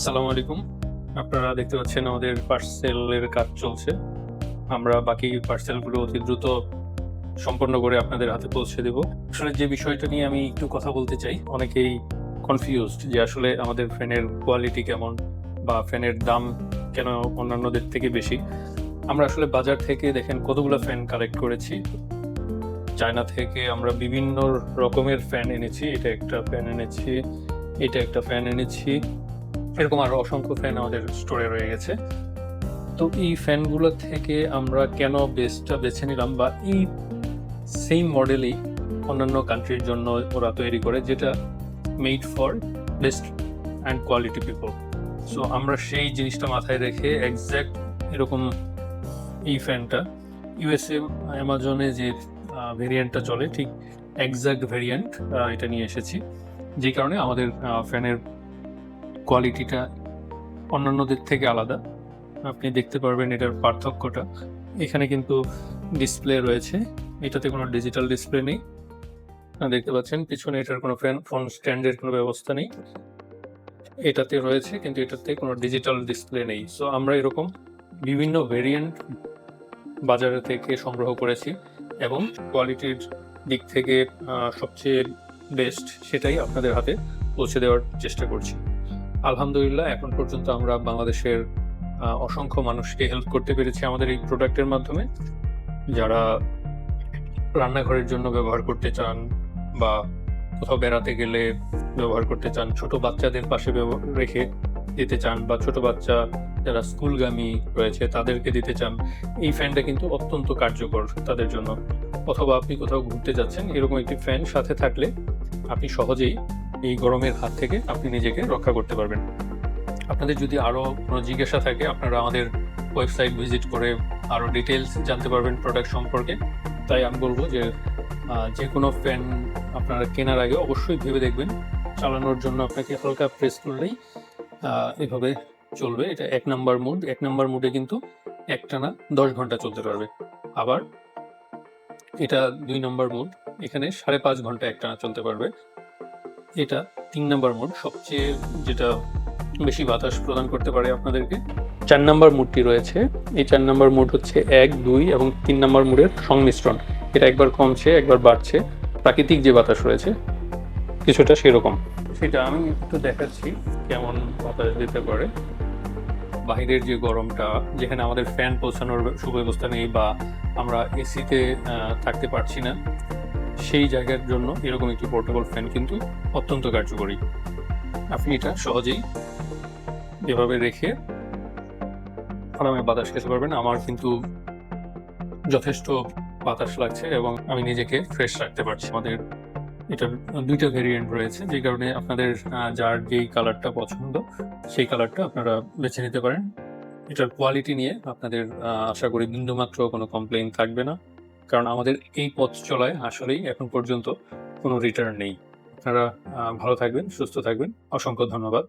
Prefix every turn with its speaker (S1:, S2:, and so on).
S1: আসসালামু আলাইকুম। আপনারা দেখতে পাচ্ছেন আমাদের পার্সেলের কাজ চলছে। আমরা বাকি পার্সেলগুলো অতি দ্রুত সম্পন্ন করে আপনাদের হাতে পৌঁছে দেব। আসলে যে বিষয়টা নিয়ে আমি একটু কথা বলতে চাই, অনেকেই কনফিউজড যে আসলে আমাদের ফ্যানের কোয়ালিটি কেমন বা ফ্যানের দাম কেন অন্যান্যদের থেকে বেশি। আমরা আসলে বাজার থেকে দেখেন কতগুলো ফ্যান কালেক্ট করেছি। চায়না থেকে আমরা বিভিন্ন রকমের ফ্যান এনেছি। এটা একটা ফ্যান এনেছি, এটা একটা ফ্যান এনেছি। এরকম আরো অসংখ্য ফ্যান আমাদের স্টোরে রয়ে গেছে। তো এই ফ্যানগুলো থেকে আমরা কেন বেস্টটা বেছে নিলাম বা এই সেম মডেলই অন্যান্য কান্ট্রির জন্য ওরা তৈরি করে, যেটা made for best and quality people. So আমরা সেই জিনিসটা মাথায় রেখে এক্স্যাক্ট এরকম এই ফ্যানটা ইউএসএ অ্যামাজনে যে ভেরিয়েন্টটা চলে ঠিক এক্স্যাক্ট ভেরিয়েন্ট এটা নিয়ে এসেছি, যে কারণে আমাদের ফ্যানের কোয়ালিটিটা অন্যান্যদের থেকে আলাদা। আপনি দেখতে পারবেন এটার পার্থক্যটা। এখানে কিন্তু ডিসপ্লে রয়েছে, এটাতে কোনো ডিজিটাল ডিসপ্লে নেই। দেখতে পাচ্ছেন পিছনে এটার কোনো ফোন স্ট্যান্ডের কোনো ব্যবস্থা নেই। এটাতে রয়েছে কিন্তু এটাতে কোনো ডিজিটাল ডিসপ্লে নেই। সো আমরা এরকম বিভিন্ন ভেরিয়েন্ট বাজারে থেকে সংগ্রহ করেছি এবং কোয়ালিটির দিক থেকে সবচেয়ে বেস্ট সেটাই আপনাদের হাতে পৌঁছে দেওয়ার চেষ্টা করছি। আলহামদুলিল্লাহ এখন পর্যন্ত আমরা বাংলাদেশের অসংখ্য মানুষকে হেল্প করতে পেরেছি আমাদের এই প্রোডাক্টের মাধ্যমে, যারা রান্নাঘরের জন্য ব্যবহার করতে চান বা কোথাও বেড়াতে গেলে ব্যবহার করতে চান, ছোট বাচ্চাদের পাশে রেখে দিতে চান, বা ছোট বাচ্চা যারা স্কুলগামী রয়েছে তাদেরকে দিতে চান। এই ফ্যানটা কিন্তু অত্যন্ত কার্যকর তাদের জন্য। অথবা আপনি কোথাও ঘুরতে যাচ্ছেন, এরকম একটি ফ্যান সাথে থাকলে আপনি সহজেই এই গরমের হাত থেকে আপনি নিজেকে রক্ষা করতে পারবেন। আপনাদের যদি আরও কোনো জিজ্ঞাসা থাকে, আপনারা আমাদের ওয়েবসাইট ভিজিট করে আরও ডিটেলস জানতে পারবেন প্রোডাক্ট সম্পর্কে। তাই আমি বলবো যে যে কোনো ফ্যান আপনারা কেনার আগে অবশ্যই ভেবে দেখবেন। চালানোর জন্য আপনাকে হালকা প্রেস করলেই এভাবে চলবে। এটা 1 নাম্বার মুড। 1 নাম্বার মুডে কিন্তু একটানা 10 ঘন্টা চলতে পারবে। আবার এটা 2 নাম্বার মুড, এখানে 5.5 ঘন্টা একটানা চলতে পারবে। এটা 3 নাম্বার মুড, সবচেয়ে যেটা বেশি বাতাস প্রদান করতে পারে আপনাদেরকে। 4 নাম্বার মুডটি রয়েছে, এই 4 নাম্বার মুড হচ্ছে 1, 2 এবং 3 নাম্বার মুডের সংমিশ্রণ। এটা একবার কমছে একবার বাড়ছে, প্রাকৃতিক যে বাতাস রয়েছে কিছুটা সেরকম। সেটা আমি একটু দেখাচ্ছি কেমন বাতাস দিতে পারে। বাহিরের যে গরমটা, যেখানে আমাদের ফ্যান পৌঁছানোর সুব্যবস্থা নেই বা আমরা এসিতে থাকতে পারছি না, সেই জায়গার জন্য এরকম একটি পোর্টেবল ফ্যান কিন্তু অত্যন্ত কার্যকরী। আপনি এটা সহজেই এভাবে রেখে আরামে বাতাস খেতে পারবেন। আমার কিন্তু যথেষ্ট বাতাস লাগছে এবং আমি নিজেকে ফ্রেশ রাখতে পারছি। আমাদের এটার 2টা ভেরিয়েন্ট রয়েছে, যে কারণে আপনাদের যার যেই কালারটা পছন্দ সেই কালারটা আপনারা বেছে নিতে পারেন। এটার কোয়ালিটি নিয়ে আপনাদের আশা করি বিন্দুমাত্র কোনো কমপ্লেইন থাকবে না, কারণ আমাদের এই পথ চলায় আসলেই এখন পর্যন্ত কোনো রিটার্ন নেই। আপনারা ভালো থাকবেন, সুস্থ থাকবেন। অসংখ্য ধন্যবাদ।